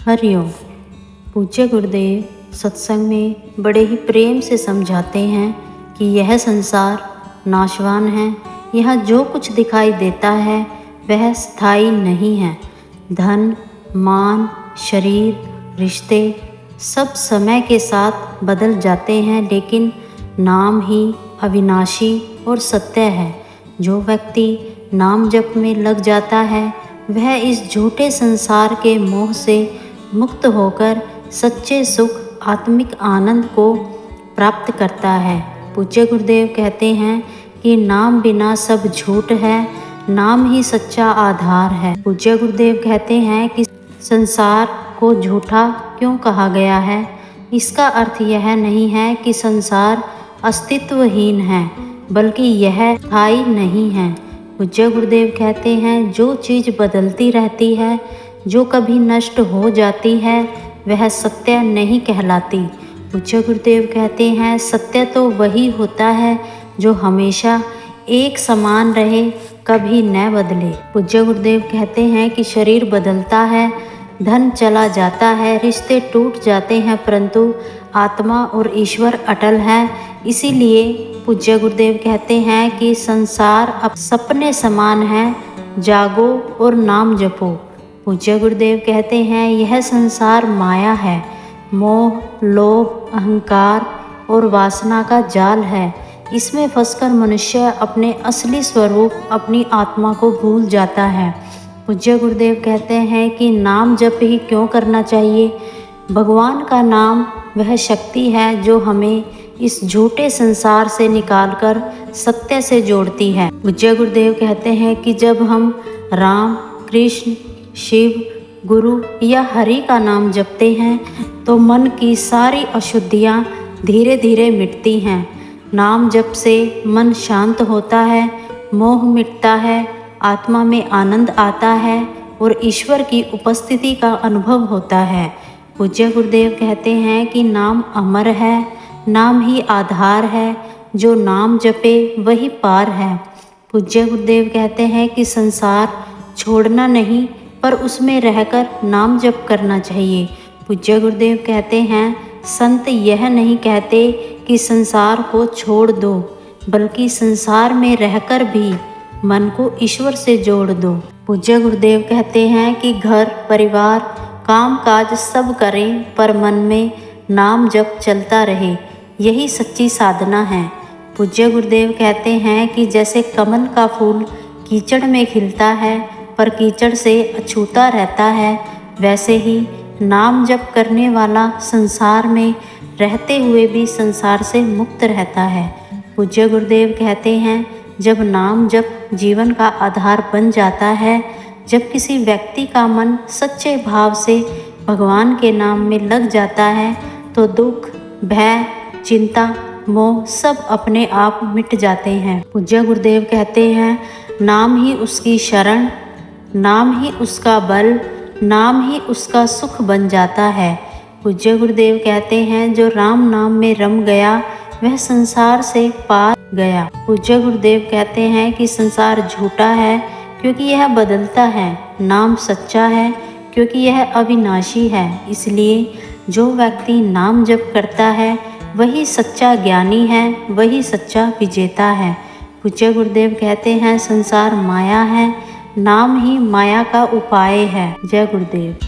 हरिओम। पूज्य गुरुदेव सत्संग में बड़े ही प्रेम से समझाते हैं कि यह संसार नाशवान है। यहाँ जो कुछ दिखाई देता है वह स्थायी नहीं है। धन, मान, शरीर, रिश्ते सब समय के साथ बदल जाते हैं, लेकिन नाम ही अविनाशी और सत्य है। जो व्यक्ति नाम जप में लग जाता है वह इस झूठे संसार के मोह से मुक्त होकर सच्चे सुख, आत्मिक आनंद को प्राप्त करता है। पूज्य गुरुदेव कहते हैं कि नाम बिना सब झूठ है, नाम ही सच्चा आधार है। पूज्य गुरुदेव कहते हैं कि संसार को झूठा क्यों कहा गया है। इसका अर्थ यह नहीं है कि संसार अस्तित्वहीन है, बल्कि यह स्थायी नहीं है। पूज्य गुरुदेव कहते हैं जो चीज़ बदलती रहती है, जो कभी नष्ट हो जाती है, वह सत्य नहीं कहलाती। पूज्य गुरुदेव कहते हैं सत्य तो वही होता है जो हमेशा एक समान रहे, कभी न बदले। पूज्य गुरुदेव कहते हैं कि शरीर बदलता है, धन चला जाता है, रिश्ते टूट जाते हैं, परंतु आत्मा और ईश्वर अटल है। इसीलिए पूज्य गुरुदेव कहते हैं कि संसार अब सपने समान है, जागो और नाम जपो। पूज्य गुरुदेव कहते हैं यह संसार माया है, मोह, लोभ, अहंकार और वासना का जाल है। इसमें फंसकर मनुष्य अपने असली स्वरूप, अपनी आत्मा को भूल जाता है। पूज्य गुरुदेव कहते हैं कि नाम जप ही क्यों करना चाहिए। भगवान का नाम वह शक्ति है जो हमें इस झूठे संसार से निकालकर सत्य से जोड़ती है। पूज्य गुरुदेव कहते हैं कि जब हम राम, कृष्ण, शिव, गुरु या हरि का नाम जपते हैं तो मन की सारी अशुद्धियाँ धीरे धीरे मिटती हैं। नाम जप से मन शांत होता है, मोह मिटता है, आत्मा में आनंद आता है और ईश्वर की उपस्थिति का अनुभव होता है। पूज्य गुरुदेव कहते हैं कि नाम अमर है, नाम ही आधार है, जो नाम जपे वही पार है। पूज्य गुरुदेव कहते हैं कि संसार छोड़ना नहीं, पर उसमें रहकर नाम जप करना चाहिए। पूज्य गुरुदेव कहते हैं संत यह नहीं कहते कि संसार को छोड़ दो, बल्कि संसार में रहकर भी मन को ईश्वर से जोड़ दो। पूज्य गुरुदेव कहते हैं कि घर, परिवार, काम काज सब करें, पर मन में नाम जप चलता रहे, यही सच्ची साधना है। पूज्य गुरुदेव कहते हैं कि जैसे कमल का फूल कीचड़ में खिलता है पर कीचड़ से अछूता रहता है, वैसे ही नाम जप करने वाला संसार में रहते हुए भी संसार से मुक्त रहता है। पूज्य गुरुदेव कहते हैं जब नाम जप जीवन का आधार बन जाता है, जब किसी व्यक्ति का मन सच्चे भाव से भगवान के नाम में लग जाता है, तो दुख, भय, चिंता, मोह सब अपने आप मिट जाते हैं। पूज्य गुरुदेव कहते हैं नाम ही उसकी शरण, नाम ही उसका बल, नाम ही उसका सुख बन जाता है। पूज्य गुरुदेव कहते हैं जो राम नाम में रम गया वह संसार से पार गया। पूज्य गुरुदेव कहते हैं कि संसार झूठा है क्योंकि यह बदलता है, नाम सच्चा है क्योंकि यह अविनाशी है। इसलिए जो व्यक्ति नाम जप करता है वही सच्चा ज्ञानी है, वही सच्चा विजेता है। पूज्य गुरुदेव कहते हैं संसार माया है, नाम ही माया का उपाय है। जय गुरुदेव।